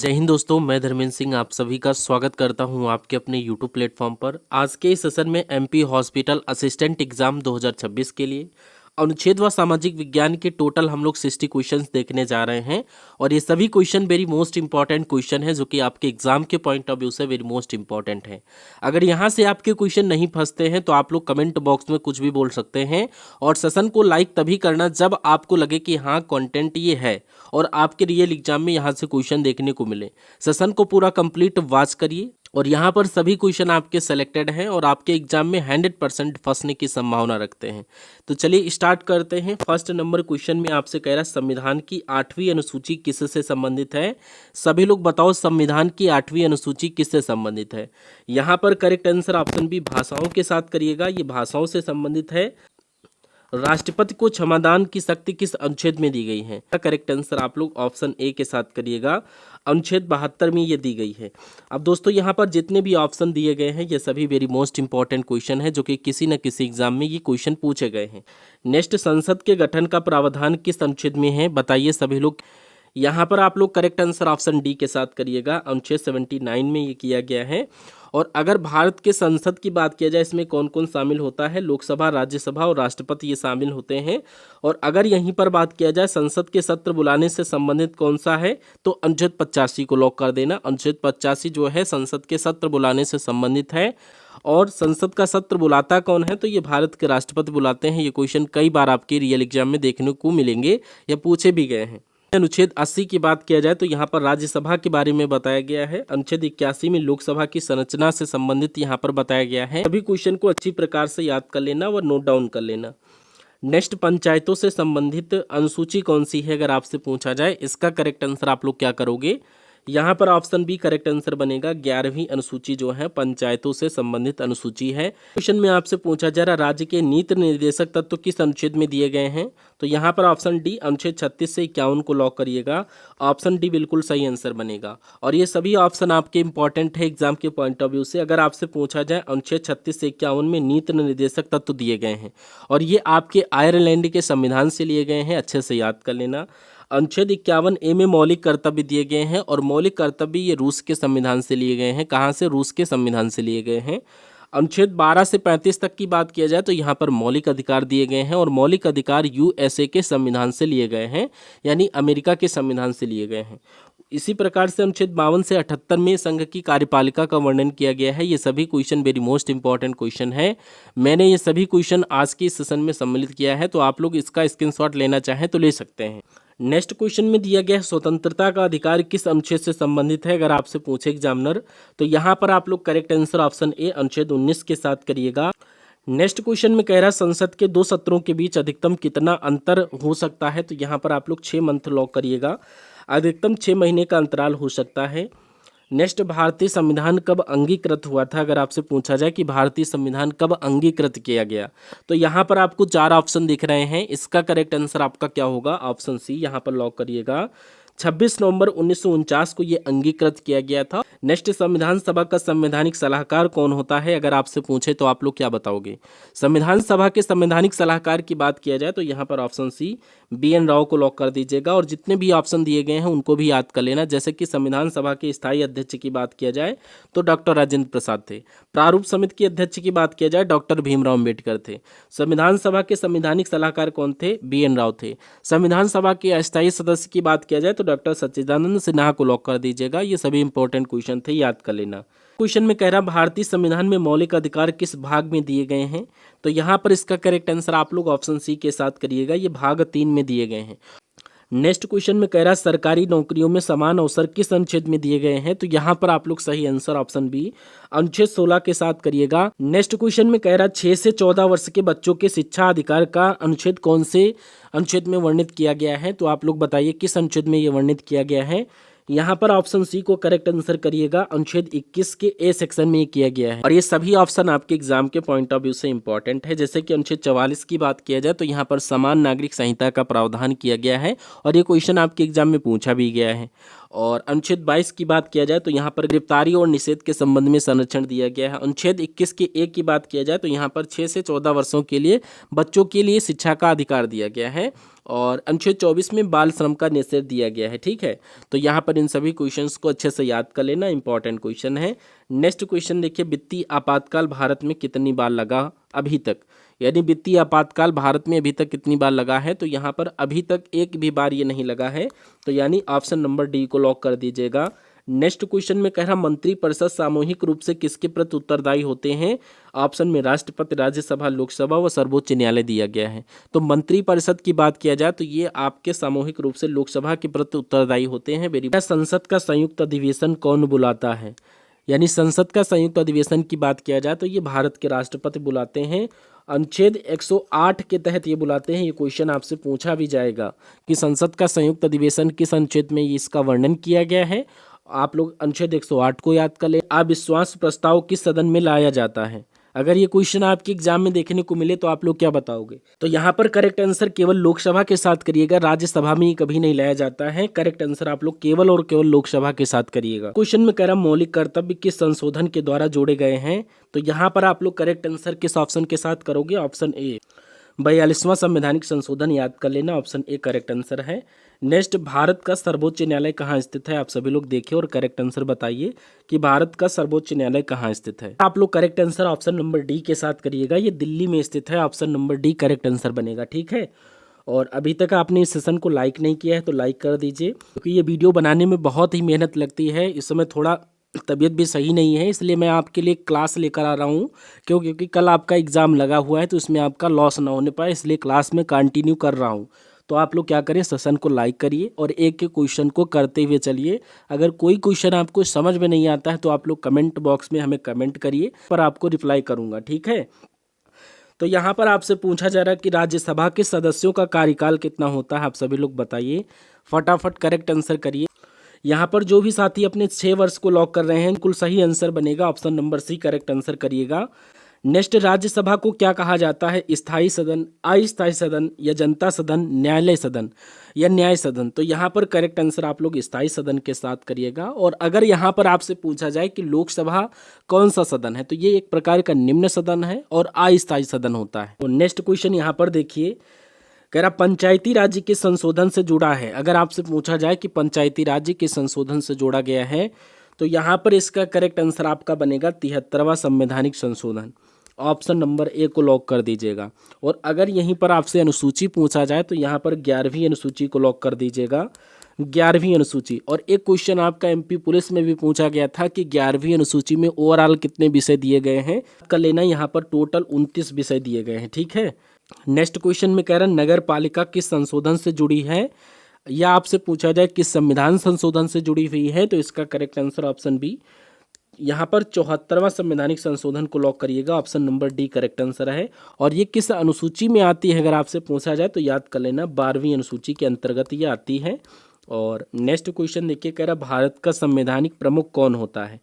जय हिंद दोस्तों, मैं धर्मेंद्र सिंह आप सभी का स्वागत करता हूं आपके अपने यूट्यूब प्लेटफॉर्म पर। आज के इस सेशन में एमपी हॉस्पिटल असिस्टेंट एग्जाम 2026 के लिए अनुच्छेद व सामाजिक विज्ञान के टोटल हम लोग 60 क्वेश्चंस देखने जा रहे हैं और ये सभी question very most important question है जो कि आपके एग्जाम के पॉइंट ऑफ व्यू से वेरी मोस्ट इंपॉर्टेंट है। अगर यहाँ से आपके क्वेश्चन नहीं फंसते हैं तो आप लोग कमेंट बॉक्स में कुछ भी बोल सकते हैं और सेशन को लाइक तभी करना जब आपको लगे कि हाँ कंटेंट ये है और आपके रियल एग्जाम में यहाँ से क्वेश्चन देखने को मिले। सेशन को पूरा कंप्लीट वॉच करिए और यहाँ पर सभी क्वेश्चन आपके सेलेक्टेड हैं और आपके एग्जाम में 100% फंसने की संभावना रखते हैं। तो चलिए स्टार्ट करते हैं। फर्स्ट नंबर क्वेश्चन में आपसे कह रहा है संविधान की 8वीं अनुसूची किससे संबंधित है। सभी लोग बताओ संविधान की 8वीं अनुसूची किससे संबंधित है। यहाँ पर करेक्ट आंसर ऑप्शन बी भाषाओं के साथ करिएगा। ये भाषाओं से संबंधित है। राष्ट्रपति को क्षमादान की शक्ति किस अनुच्छेद में दी गई है। करेक्ट आंसर आप लोग ऑप्शन ए के साथ करिएगा। अनुच्छेद 72 में ये दी गई है। अब दोस्तों यहाँ पर जितने भी ऑप्शन दिए गए हैं ये सभी वेरी मोस्ट इंपॉर्टेंट क्वेश्चन है जो कि किसी न किसी एग्जाम में ये क्वेश्चन पूछे गए हैं। नेक्स्ट, संसद के गठन का प्रावधान किस अनुच्छेद में है बताइए सभी लोग। यहाँ पर आप लोग करेक्ट आंसर ऑप्शन डी के साथ करिएगा। अनुच्छेद 79 में ये किया गया है। और अगर भारत के संसद की बात किया जाए इसमें कौन कौन शामिल होता है, लोकसभा, राज्यसभा और राष्ट्रपति ये शामिल होते हैं। और अगर यहीं पर बात किया जाए संसद के सत्र बुलाने से संबंधित कौन सा है तो अनुच्छेद 85 को लॉक कर देना। अनुच्छेद 85 जो है संसद के सत्र बुलाने से संबंधित है। और संसद का सत्र बुलाता कौन है तो ये भारत के राष्ट्रपति बुलाते हैं। ये क्वेश्चन कई बार आपके रियल एग्जाम में देखने को मिलेंगे या पूछे भी गए हैं। अनुच्छेद 80 की बात किया जाए तो यहाँ पर राज्यसभा के बारे में बताया गया है। अनुच्छेद 81 में लोकसभा की संरचना से संबंधित यहाँ पर बताया गया है। सभी क्वेश्चन को अच्छी प्रकार से याद कर लेना व नोट डाउन कर लेना। नेक्स्ट, पंचायतों से संबंधित अनुसूची कौन सी है अगर आपसे पूछा जाए इसका करेक्ट आंसर आप लोग क्या करोगे। यहाँ पर ऑप्शन बी करेक्ट आंसर बनेगा। 11वीं अनुसूची जो है पंचायतों से संबंधित अनुसूची है। क्वेश्चन में आपसे पूछा जा रहा राज्य के नीति निर्देशक तत्व किस अनुच्छेद में दिए गए हैं तो यहाँ पर ऑप्शन डी अनुच्छेद 36 से 51 को लॉक करिएगा। ऑप्शन डी बिल्कुल सही आंसर बनेगा। और ये सभी ऑप्शन आपके इंपॉर्टेंट है एग्जाम के पॉइंट ऑफ व्यू से। अगर आपसे पूछा जाए अनुच्छेद 36 से 51 में नीति निर्देशक तत्व दिए गए हैं और ये आपके आयरलैंड के संविधान से लिए गए हैं, अच्छे से याद कर लेना। अनुच्छेद 51 ए में मौलिक कर्तव्य दिए गए हैं और मौलिक कर्तव्य ये रूस के संविधान से लिए गए हैं। कहाँ से? रूस के संविधान से लिए गए हैं। अनुच्छेद 12 से 35 तक की बात किया जाए तो यहाँ पर मौलिक अधिकार दिए गए हैं और मौलिक अधिकार यूएसए के संविधान से लिए गए हैं, यानी अमेरिका के संविधान से लिए गए हैं। इसी प्रकार से अनुच्छेद 52 से 78 में संघ की कार्यपालिका का वर्णन किया गया है। ये सभी question very most important question है। मैंने ये सभी क्वेश्चन आज के सेशन में सम्मिलित किया है तो आप लोग इसका स्क्रीनशॉट लेना चाहें तो ले सकते हैं। नेक्स्ट क्वेश्चन में दिया गया है स्वतंत्रता का अधिकार किस अनुच्छेद से संबंधित है अगर आपसे पूछे एग्जामिनर तो यहाँ पर आप लोग करेक्ट आंसर ऑप्शन ए अनुच्छेद 19 के साथ करिएगा। नेक्स्ट क्वेश्चन में कह रहा है संसद के 2 सत्रों के बीच अधिकतम कितना अंतर हो सकता है तो यहाँ पर आप लोग 6 मंथ लॉक करिएगा। अधिकतम 6 महीने का अंतराल हो सकता है। नेक्स्ट, भारतीय संविधान कब अंगीकृत हुआ था अगर आपसे पूछा जाए कि भारतीय संविधान कब अंगीकृत किया गया तो यहाँ पर आपको 4 ऑप्शन दिख रहे हैं। इसका करेक्ट आंसर आपका क्या होगा? ऑप्शन सी यहाँ पर लॉक करिएगा। 26 नवंबर 1949 को ये अंगीकृत किया गया था। नेक्स्ट, संविधान सभा का संवैधानिक सलाहकार कौन होता है अगर आपसे पूछे तो आप लोग क्या बताओगे। संविधान सभा के संवैधानिक सलाहकार की बात किया जाए तो यहाँ पर ऑप्शन सी BN राव को लॉक कर दीजिएगा। और जितने भी ऑप्शन दिए गए हैं उनको भी याद कर लेना। जैसे कि संविधान सभा के स्थायी अध्यक्ष की बात किया जाए तो डॉक्टर राजेंद्र प्रसाद थे। प्रारूप समिति के अध्यक्ष की बात किया जाए डॉक्टर भीमराव अम्बेडकर थे। संविधान सभा के संवैधानिक सलाहकार कौन थे? BN राव थे। संविधान सभा के अस्थायी सदस्य की बात किया जाए तो डॉक्टर सच्चिदानंद सिन्हा को लॉक कर दीजिएगा। ये सभी इंपॉर्टेंट क्वेश्चन थे, याद कर लेना। क्वेश्चन में कह रहा भारतीय संविधान में मौलिक अधिकार किस भाग में दिए गए हैं तो यहाँ पर इसका करेक्ट आंसर आप लोग ऑप्शन सी के साथ करिएगा। ये भाग 3 में दिए गए हैं। नेक्स्ट क्वेश्चन में कह रहा सरकारी नौकरियों में समान अवसर किस अनुच्छेद में दिए गए हैं तो यहाँ पर आप लोग सही आंसर ऑप्शन बी अनुच्छेद 16 के साथ करिएगा। नेक्स्ट क्वेश्चन में कह रहा 6 से 14 वर्ष के बच्चों के शिक्षा अधिकार का अनुच्छेद कौन से अनुच्छेद में वर्णित किया गया है तो आप लोग बताइए किस अनुच्छेद में ये वर्णित किया गया है। यहाँ पर ऑप्शन सी को करेक्ट आंसर करिएगा। अनुच्छेद 21 के ए सेक्शन में ये किया गया है और ये सभी ऑप्शन आपके एग्जाम के पॉइंट ऑफ व्यू से इंपॉर्टेंट है। जैसे कि अनुच्छेद 44 की बात किया जाए तो यहाँ पर समान नागरिक संहिता का प्रावधान किया गया है और ये क्वेश्चन आपके एग्जाम में पूछा भी गया है। और अनुच्छेद 22 की बात किया जाए तो यहाँ पर गिरफ्तारी और निषेध के संबंध में संरक्षण दिया गया है। अनुच्छेद 21 के 1 की बात किया जाए तो यहाँ पर 6 से 14 वर्षों के लिए बच्चों के लिए शिक्षा का अधिकार दिया गया है। और अनुच्छेद 24 में बाल श्रम का निषेध दिया गया है। ठीक है, तो यहाँ पर इन सभी क्वेश्चंस को अच्छे से याद कर लेना, इंपॉर्टेंट क्वेश्चन है। नेक्स्ट क्वेश्चन देखिए, वित्तीय आपातकाल भारत में कितनी बार लगा अभी तक, यानी वित्तीय आपातकाल भारत में अभी तक कितनी बार लगा है, तो यहाँ पर अभी तक एक भी बार ये नहीं लगा है, तो यानी ऑप्शन नंबर डी को लॉक कर दीजिएगा। नेक्स्ट क्वेश्चन में कह रहा मंत्रिपरिषद सामूहिक रूप से किसके प्रति उत्तरदायी होते हैं, ऑप्शन में राष्ट्रपति, राज्यसभा, लोकसभा व सर्वोच्च न्यायालय दिया गया है। तो मंत्रिपरिषद की बात किया जाए तो ये आपके सामूहिक रूप से लोकसभा के प्रति उत्तरदायी होते हैं। वेरी संसद का संयुक्त अधिवेशन कौन बुलाता है, यानी संसद का संयुक्त अधिवेशन की बात किया जाए तो ये भारत के राष्ट्रपति बुलाते हैं। अनुच्छेद 108 के तहत ये बुलाते हैं। ये क्वेश्चन आपसे पूछा भी जाएगा कि संसद का संयुक्त अधिवेशन किस अनुच्छेद में इसका वर्णन किया गया है। आप लोग अनुच्छेद 108 को याद कर ले। अविश्वास प्रस्ताव किस सदन में लाया जाता है, अगर ये क्वेश्चन आपके एग्जाम में देखने को मिले तो आप लोग क्या बताओगे। तो यहाँ पर करेक्ट आंसर केवल लोकसभा के साथ करिएगा, राज्यसभा में ये कभी नहीं लाया जाता है। करेक्ट आंसर आप लोग केवल और केवल लोकसभा के साथ करिएगा। क्वेश्चन में कह रहा मौलिक कर्तव्य किस संशोधन के द्वारा जोड़े गए हैं, तो यहाँ पर आप लोग करेक्ट आंसर किस ऑप्शन के साथ करोगे, ऑप्शन ए 42वां संवैधानिक संशोधन याद कर लेना, ऑप्शन ए करेक्ट आंसर है। नेक्स्ट, भारत का सर्वोच्च न्यायालय कहाँ स्थित है, आप सभी लोग देखिए और करेक्ट आंसर बताइए कि भारत का सर्वोच्च न्यायालय कहाँ स्थित है। आप लोग correct answer option number D के साथ करिएगा, ये दिल्ली में स्थित है, option number D correct answer बनेगा। ठीक है, और अभी तक आपने इस सेशन को लाइक नहीं किया है तो लाइक कर दीजिए, क्योंकि ये वीडियो बनाने में बहुत ही मेहनत लगती है। इस समय थोड़ा तबीयत भी सही नहीं है, इसलिए मैं आपके लिए क्लास लेकर आ रहा हूँ, क्योंकि कल आपका एग्ज़ाम लगा हुआ है तो इसमें आपका लॉस ना होने पाए, इसलिए क्लास में कंटिन्यू कर रहा हूँ। तो आप लोग क्या करें, सेशन को लाइक करिए और एक एक क्वेश्चन को करते हुए चलिए। अगर कोई क्वेश्चन आपको समझ में नहीं आता है तो आप लोग कमेंट बॉक्स में हमें कमेंट करिए, पर आपको रिप्लाई करूँगा। ठीक है, तो यहाँ पर आपसे पूछा जा रहा है कि राज्यसभा के सदस्यों का कार्यकाल कितना होता है, आप सभी लोग बताइए, फटाफट करेक्ट आंसर करिए। यहाँ पर जो भी साथी अपने 6 वर्ष को लॉक कर रहे हैं कुल सही आंसर बनेगा, option number C correct answer करिएगा। नेक्स्ट, राज्यसभा को क्या कहा जाता है, स्थायी सदन, अस्थायी सदन या जनता सदन, न्यायालय सदन या न्याय सदन, तो यहाँ पर करेक्ट आंसर आप लोग स्थायी सदन के साथ करिएगा। और अगर यहाँ पर आपसे पूछा जाए कि लोकसभा कौन सा सदन है, तो ये एक प्रकार का निम्न सदन है और अस्थायी सदन होता है। और नेक्स्ट क्वेश्चन यहाँ पर देखिए, कह रहा पंचायती राज्य के संशोधन से जुड़ा है। अगर आपसे पूछा जाए कि पंचायती राज्य के संशोधन से जोड़ा गया है तो यहाँ पर इसका करेक्ट आंसर आपका बनेगा 73वां संवैधानिक संशोधन, ऑप्शन नंबर ए को लॉक कर दीजिएगा। और अगर यहीं पर आपसे अनुसूची पूछा जाए तो यहाँ पर 11वीं अनुसूची को लॉक कर दीजिएगा, 11वीं अनुसूची। और एक क्वेश्चन आपका एमपी पुलिस में भी पूछा गया था कि 11वीं अनुसूची में ओवरऑल कितने विषय दिए गए हैं, कर लेना, यहाँ पर टोटल 29 विषय दिए गए हैं। ठीक है, नेक्स्ट क्वेश्चन में कह रहा है नगर पालिका किस संशोधन से जुड़ी है, या आपसे पूछा जाए किस संविधान संशोधन से जुड़ी हुई है, तो इसका करेक्ट आंसर ऑप्शन बी, यहाँ पर 74वां संवैधानिक संशोधन को लॉक करिएगा, option number D correct answer है। और ये किस अनुसूची में आती है, अगर आपसे पूछा जाए तो याद कर लेना 12वीं अनुसूची के अंतर्गत ये आती है। और नेक्स्ट क्वेश्चन देखिए, कह रहा भारत का संवैधानिक प्रमुख कौन होता है,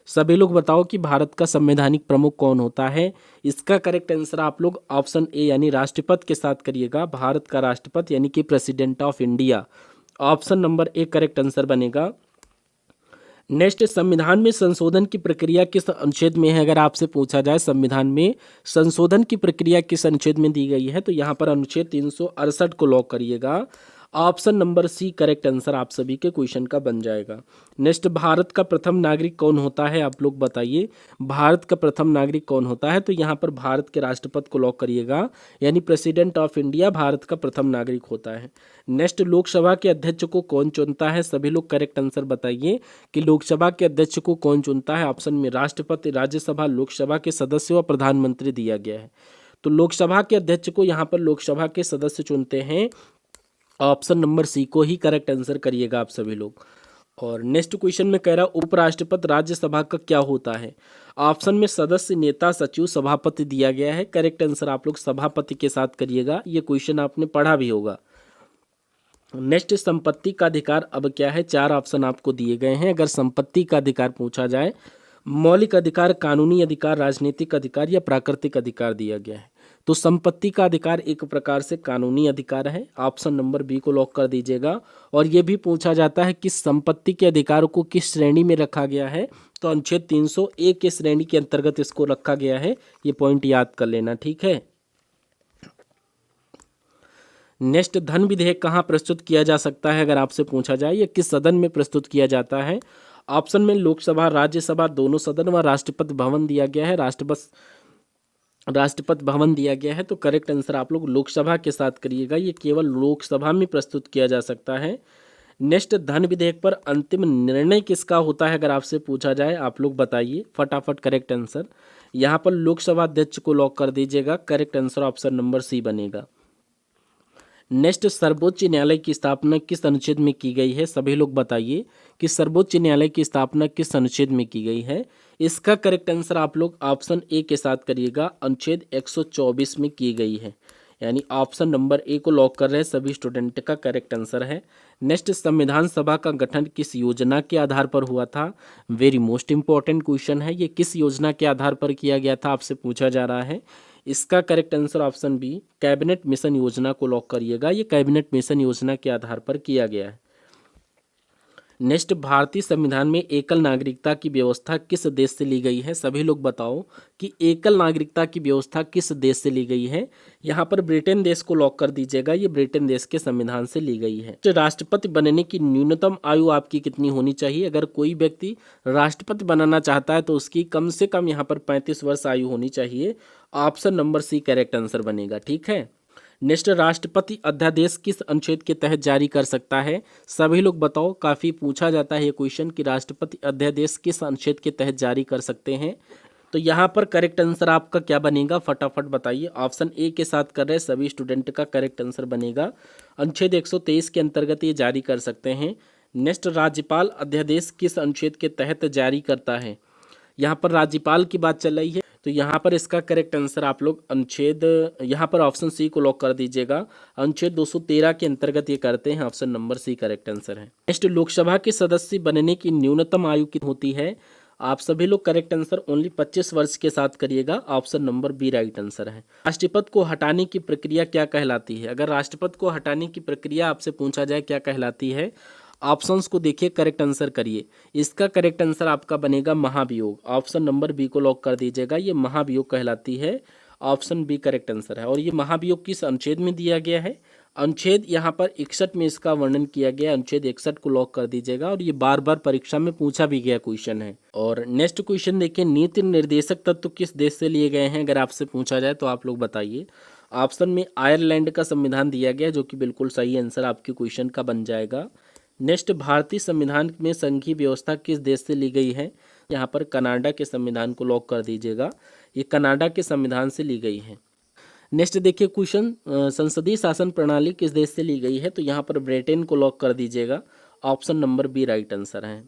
सभी लोग बताओ कि भारत का संवैधानिक प्रमुख कौन होता है। इसका करेक्ट आंसर आप लोग ऑप्शन ए यानी राष्ट्रपति के साथ करिएगा, भारत का राष्ट्रपति यानी कि president of India, option number A correct answer बनेगा। नेक्स्ट, संविधान में संशोधन की प्रक्रिया किस अनुच्छेद में है, अगर आपसे पूछा जाए संविधान में संशोधन की प्रक्रिया किस अनुच्छेद में दी गई है, तो यहाँ पर अनुच्छेद 368 को लॉक करिएगा, option number C correct answer आप सभी के क्वेश्चन का बन जाएगा। नेक्स्ट, भारत का प्रथम नागरिक कौन होता है, आप लोग बताइए, भारत का प्रथम नागरिक कौन होता है, तो यहाँ पर भारत के राष्ट्रपति को लॉक करिएगा, यानी प्रेसिडेंट ऑफ इंडिया भारत का प्रथम नागरिक होता है। नेक्स्ट, लोकसभा के अध्यक्ष को कौन चुनता है, सभी लोग करेक्ट आंसर बताइए कि लोकसभा के अध्यक्ष को कौन चुनता है। ऑप्शन में राष्ट्रपति, राज्यसभा, लोकसभा के सदस्य व प्रधानमंत्री दिया गया है। तो लोकसभा के अध्यक्ष को यहाँ पर लोकसभा के सदस्य चुनते हैं, ऑप्शन नंबर सी को ही करेक्ट आंसर करिएगा आप सभी लोग। और नेक्स्ट क्वेश्चन में कह रहा उपराष्ट्रपति राज्यसभा का क्या होता है, ऑप्शन में सदस्य, नेता, सचिव, सभापति दिया गया है। करेक्ट आंसर आप लोग सभापति के साथ करिएगा, ये क्वेश्चन आपने पढ़ा भी होगा। नेक्स्ट, संपत्ति का अधिकार अब क्या है, 4 ऑप्शन आपको दिए गए हैं। अगर संपत्ति का अधिकार पूछा जाए, मौलिक अधिकार, कानूनी अधिकार, राजनीतिक अधिकार या प्राकृतिक अधिकार दिया गया है। तो संपत्ति का अधिकार एक प्रकार से कानूनी अधिकार है, ऑप्शन नंबर बी को लॉक कर दीजिएगा। और ये भी पूछा जाता है कि संपत्ति के अधिकार को किस श्रेणी में रखा गया है, तो अनुच्छेद 301 के श्रेणी के अंतर्गत इसको रखा गया है, ये पॉइंट याद कर लेना, ठीक है। नेक्स्ट, धन विधेयक कहाँ प्रस्तुत किया जा सकता है अगर आपसे पूछा जाए, या किस सदन में प्रस्तुत किया जाता है। ऑप्शन में लोकसभा, राज्यसभा, दोनों सदन व राष्ट्रपति भवन दिया गया है, राष्ट्रपति भवन दिया गया है। तो करेक्ट आंसर आप लोग लोकसभा के साथ करिएगा, ये केवल लोकसभा में प्रस्तुत किया जा सकता है। नेक्स्ट, धन विधेयक पर अंतिम निर्णय किसका होता है अगर आपसे पूछा जाए, आप लोग बताइए फटाफट करेक्ट आंसर। यहाँ पर लोकसभा अध्यक्ष को लॉक कर दीजिएगा, correct answer option number C बनेगा। नेक्स्ट, सर्वोच्च न्यायालय की स्थापना किस अनुच्छेद में की गई है, सभी लोग बताइए कि सर्वोच्च न्यायालय की स्थापना किस अनुच्छेद में की गई है। इसका करेक्ट आंसर आप लोग ऑप्शन ए के साथ करिएगा, अनुच्छेद 124 में की गई है, यानी ऑप्शन नंबर ए को लॉक कर रहे हैं सभी स्टूडेंट का करेक्ट आंसर है। नेक्स्ट, संविधान सभा का गठन किस योजना के आधार पर हुआ था, वेरी मोस्ट इंपॉर्टेंट क्वेश्चन है, ये किस योजना के आधार पर किया गया था आपसे पूछा जा रहा है। इसका correct answer option B, cabinet mission योजना को लॉक करिएगा, ये कैबिनेट मिशन योजना के आधार पर किया गया है। नेक्स्ट, भारतीय संविधान में एकल नागरिकता की व्यवस्था किस देश से ली गई है, सभी लोग बताओ कि एकल नागरिकता की व्यवस्था किस देश से ली गई है। यहाँ पर ब्रिटेन देश को लॉक कर दीजिएगा, ये ब्रिटेन देश के संविधान से ली गई है। तो राष्ट्रपति बनने की न्यूनतम आयु आपकी कितनी होनी चाहिए, अगर कोई व्यक्ति राष्ट्रपति बनाना चाहता है तो उसकी कम से कम यहाँ पर 35 वर्ष आयु होनी चाहिए, option number C correct answer बनेगा, ठीक है। नेक्स्ट, राष्ट्रपति अध्यादेश किस अनुच्छेद के तहत जारी कर सकता है, सभी लोग बताओ, काफ़ी पूछा जाता है ये क्वेश्चन कि राष्ट्रपति अध्यादेश किस अनुच्छेद के तहत जारी कर सकते हैं। तो यहाँ पर करेक्ट आंसर आपका क्या बनेगा, फटाफट बताइए। ऑप्शन ए के साथ कर रहे सभी स्टूडेंट का करेक्ट आंसर बनेगा, अनुच्छेद 123 के अंतर्गत ये जारी कर सकते हैं। नेक्स्ट, राज्यपाल अध्यादेश किस अनुच्छेद के तहत जारी करता है, यहाँ पर राज्यपाल की बात चल रही है, तो यहाँ पर इसका करेक्ट आंसर आप लोग अनुच्छेद, यहाँ पर ऑप्शन सी को लॉक कर दीजिएगा, अनुच्छेद 213 के अंतर्गत ये करते हैं, option number C correct answer है। नेक्स्ट, लोकसभा के सदस्य बनने की न्यूनतम आयु कितनी होती है, आप सभी लोग करेक्ट आंसर ओनली 25 वर्ष के साथ करिएगा, option number B right answer है। राष्ट्रपति को हटाने की प्रक्रिया क्या कहलाती है, अगर राष्ट्रपति को हटाने की प्रक्रिया आपसे पूछा जाए क्या कहलाती है, ऑप्शंस को देखिए, करेक्ट आंसर करिए। इसका करेक्ट आंसर आपका बनेगा महाभियोग, ऑप्शन नंबर बी को लॉक कर दीजिएगा, ये महाभियोग कहलाती है, ऑप्शन बी करेक्ट आंसर है। और ये महाभियोग किस अनुच्छेद में दिया गया है, अनुच्छेद यहाँ पर 61 में इसका वर्णन किया गया, अनुच्छेद 61 को लॉक कर दीजिएगा, और ये बार बार परीक्षा में पूछा भी गया क्वेश्चन है। और नेक्स्ट क्वेश्चन देखिए, नीति निर्देशक तत्व किस देश से लिए गए हैं, अगर आपसे पूछा जाए तो आप लोग बताइए। ऑप्शन में आयरलैंड का संविधान दिया गया, जो कि बिल्कुल सही आंसर आपके क्वेश्चन का बन जाएगा। नेक्स्ट, भारतीय संविधान में संघीय व्यवस्था किस देश से ली गई है, यहाँ पर कनाडा के संविधान को लॉक कर दीजिएगा, ये कनाडा के संविधान से ली गई है। नेक्स्ट देखिए क्वेश्चन, संसदीय शासन प्रणाली किस देश से ली गई है, तो यहाँ पर ब्रिटेन को लॉक कर दीजिएगा, option number B right answer है।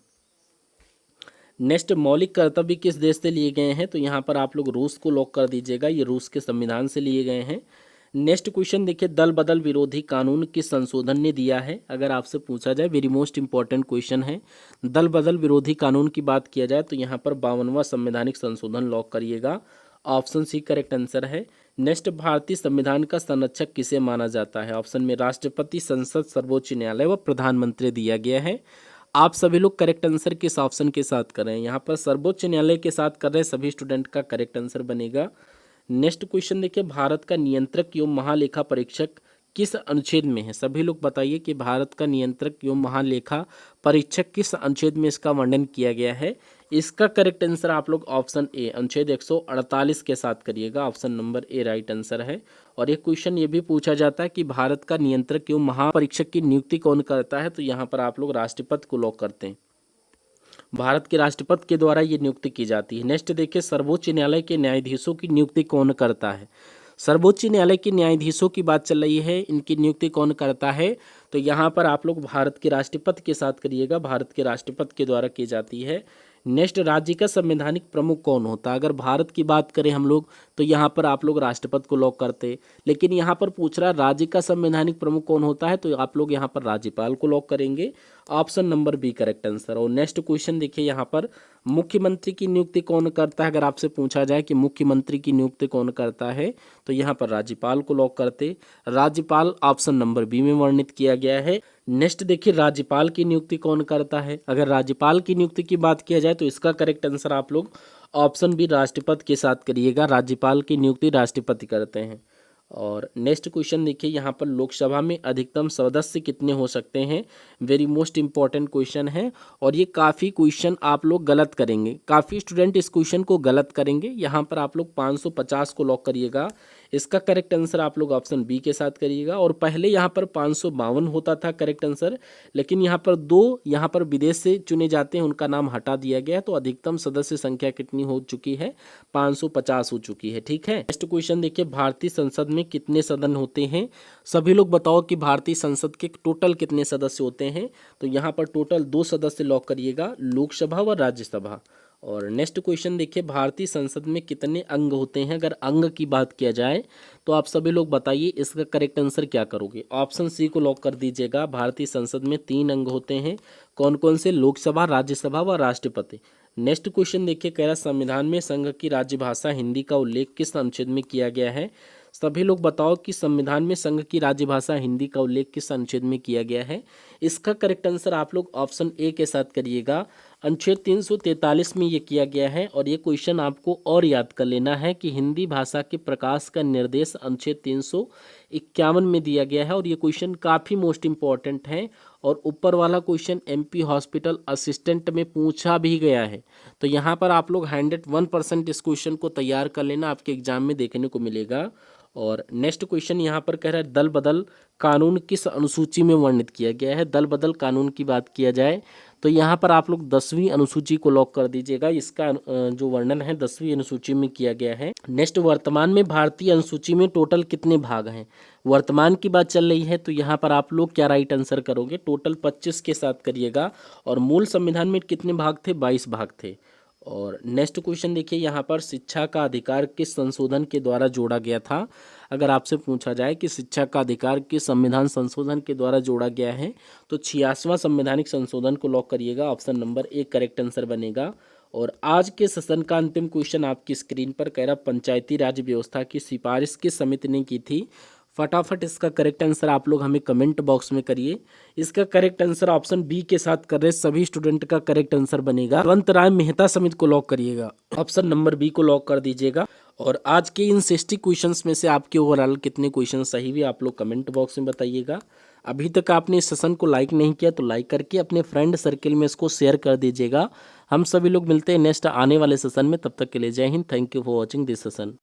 नेक्स्ट, मौलिक कर्तव्य किस देश से लिए गए हैं, तो यहाँ पर आप लोग रूस को लॉक कर दीजिएगा, ये रूस के संविधान से लिए गए हैं। नेक्स्ट क्वेश्चन देखिए, दल बदल विरोधी कानून किस संशोधन ने दिया है, अगर आपसे पूछा जाए, वेरी मोस्ट इंपॉर्टेंट क्वेश्चन है। दल बदल विरोधी कानून की बात किया जाए तो यहाँ पर 52वां संवैधानिक संशोधन लॉक करिएगा, ऑप्शन सी करेक्ट आंसर है। नेक्स्ट, भारतीय संविधान का संरक्षक किसे माना जाता है, ऑप्शन में राष्ट्रपति, संसद, सर्वोच्च न्यायालय व प्रधानमंत्री दिया गया है। आप सभी लोग करेक्ट आंसर किस ऑप्शन के साथ कर रहे हैं, यहाँ पर सर्वोच्च न्यायालय के साथ कर रहे हैं सभी स्टूडेंट का करेक्ट आंसर बनेगा। नेक्स्ट क्वेश्चन देखिए, भारत का नियंत्रक एवं महालेखा परीक्षक किस अनुच्छेद में है, सभी लोग बताइए कि भारत का नियंत्रक एवं महालेखा परीक्षक किस अनुच्छेद में इसका वर्णन किया गया है। इसका करेक्ट आंसर आप लोग ऑप्शन ए अनुच्छेद 148 के साथ करिएगा, option number A right answer है। और एक क्वेश्चन ये भी पूछा जाता है कि भारत का नियंत्रक एवं महापरीक्षक की नियुक्ति कौन करता है, तो यहाँ पर आप लोग राष्ट्रपति को लॉक करते हैं, भारत के राष्ट्रपति के द्वारा ये नियुक्ति की जाती है। नेक्स्ट देखिए, सर्वोच्च न्यायालय के न्यायाधीशों की नियुक्ति कौन करता है, सर्वोच्च न्यायालय के न्यायाधीशों की बात चल रही है, इनकी नियुक्ति कौन करता है, तो यहाँ पर आप लोग भारत के राष्ट्रपति के साथ करिएगा, भारत के राष्ट्रपति के द्वारा की जाती है। नेक्स्ट, राज्य का संवैधानिक प्रमुख कौन होता है? अगर भारत की बात करें हम लोग तो यहाँ पर आप लोग राष्ट्रपति को लॉक करते, लेकिन यहाँ पर पूछ रहा है राज्य का संवैधानिक प्रमुख कौन होता है, तो आप लोग यहाँ पर राज्यपाल को लॉक करेंगे। Option number B correct answer. और नेक्स्ट क्वेश्चन देखिए, यहाँ पर मुख्यमंत्री की नियुक्ति कौन करता है? अगर आपसे पूछा जाए कि मुख्यमंत्री की नियुक्ति कौन करता है, तो यहाँ पर राज्यपाल को लॉक करते। राज्यपाल ऑप्शन नंबर बी में वर्णित किया गया है। नेक्स्ट देखिए, राज्यपाल की नियुक्ति कौन करता है? अगर राज्यपाल की नियुक्ति की बात किया जाए तो इसका करेक्ट आंसर आप लोग ऑप्शन बी राष्ट्रपति के साथ करिएगा। राज्यपाल की नियुक्ति राष्ट्रपति करते हैं। और नेक्स्ट क्वेश्चन देखिए, यहाँ पर लोकसभा में अधिकतम सदस्य कितने हो सकते हैं? वेरी मोस्ट इंपॉर्टेंट क्वेश्चन है और ये काफ़ी क्वेश्चन आप लोग गलत करेंगे, काफ़ी स्टूडेंट इस क्वेश्चन को गलत करेंगे। यहाँ पर आप लोग 550 को लॉक करिएगा। इसका करेक्ट आंसर आप लोग ऑप्शन बी के साथ करिएगा। और पहले यहाँ पर 552 होता था करेक्ट आंसर, लेकिन यहाँ पर दो यहाँ पर विदेश से चुने जाते हैं, उनका नाम हटा दिया गया, तो अधिकतम सदस्य संख्या कितनी हो चुकी है? 550 हो चुकी है। ठीक है, नेक्स्ट क्वेश्चन देखिए, भारतीय संसद में कितने सदन होते हैं? सभी लोग बताओ कि भारतीय संसद के टोटल कितने सदस्य होते हैं? तो यहाँ पर टोटल 2 सदस्य लॉक करिएगा, लोकसभा व राज्यसभा। और नेक्स्ट क्वेश्चन देखिए, भारतीय संसद में कितने अंग होते हैं? अगर अंग की बात किया जाए तो आप सभी लोग बताइए इसका करेक्ट आंसर क्या करोगे? ऑप्शन सी को लॉक कर दीजिएगा। भारतीय संसद में 3 अंग होते हैं। कौन कौन से? लोकसभा, राज्यसभा व राष्ट्रपति। नेक्स्ट क्वेश्चन देखिए, कह रहा संविधान में संघ की राज्य भाषा हिंदी का उल्लेख किस अनुच्छेद में किया गया है? सभी लोग बताओ कि संविधान में संघ की राज्य भाषा हिंदी का उल्लेख किस अनुच्छेद में किया गया है? इसका करेक्ट आंसर आप लोग ऑप्शन ए के साथ करिएगा। अनुच्छेद 343 में ये किया गया है। और ये क्वेश्चन आपको और याद कर लेना है कि हिंदी भाषा के प्रकाश का निर्देश अनुच्छेद 351 में दिया गया है। और ये क्वेश्चन काफ़ी मोस्ट इंपॉर्टेंट है। और ऊपर वाला क्वेश्चन एमपी हॉस्पिटल असिस्टेंट में पूछा भी गया है। तो यहाँ पर आप लोग 101% इस क्वेश्चन को तैयार कर लेना, आपके एग्जाम में देखने को मिलेगा। और नेक्स्ट क्वेश्चन यहाँ पर कह रहा है दल बदल कानून किस अनुसूची में वर्णित किया गया है? दल बदल कानून की बात किया जाए तो यहाँ पर आप लोग 10वीं अनुसूची को लॉक कर दीजिएगा। इसका जो वर्णन है 10वीं अनुसूची में किया गया है। नेक्स्ट, वर्तमान में भारतीय अनुसूची में टोटल कितने भाग हैं? वर्तमान की बात चल रही है तो यहाँ पर आप लोग क्या राइट आंसर करोगे? टोटल 25 के साथ करिएगा। और मूल संविधान में कितने भाग थे? 22 भाग थे। और नेक्स्ट क्वेश्चन देखिए, यहाँ पर शिक्षा का अधिकार किस संशोधन के द्वारा जोड़ा गया था? अगर आपसे पूछा जाए कि शिक्षा का अधिकार किस संविधान संशोधन के द्वारा जोड़ा गया है, तो 86वां संवैधानिक संशोधन को लॉक करिएगा। Option number A correct answer बनेगा। और आज के सेशन का अंतिम क्वेश्चन आपकी स्क्रीन पर कह रहा, पंचायती राज व्यवस्था की सिफारिश किस समिति ने की थी? फटाफट इसका करेक्ट आंसर आप लोग हमें कमेंट बॉक्स में करिए। इसका करेक्ट आंसर ऑप्शन बी के साथ कर रहे सभी स्टूडेंट का करेक्ट आंसर बनेगा। बलवंत राय मेहता समिति को लॉक करिएगा। ऑप्शन नंबर बी को लॉक कर दीजिएगा। और आज के इन 60 क्वेश्चंस में से आपके ओवरऑल कितने क्वेश्चन सही हुए आप लोग कमेंट बॉक्स में बताइएगा। अभी तक आपने इस सेशन को लाइक नहीं किया तो लाइक करके अपने फ्रेंड सर्किल में इसको शेयर कर दीजिएगा। हम सभी लोग मिलते हैं नेक्स्ट आने वाले सेशन में। तब तक के लिए जय Hind. Thank you for watching this session.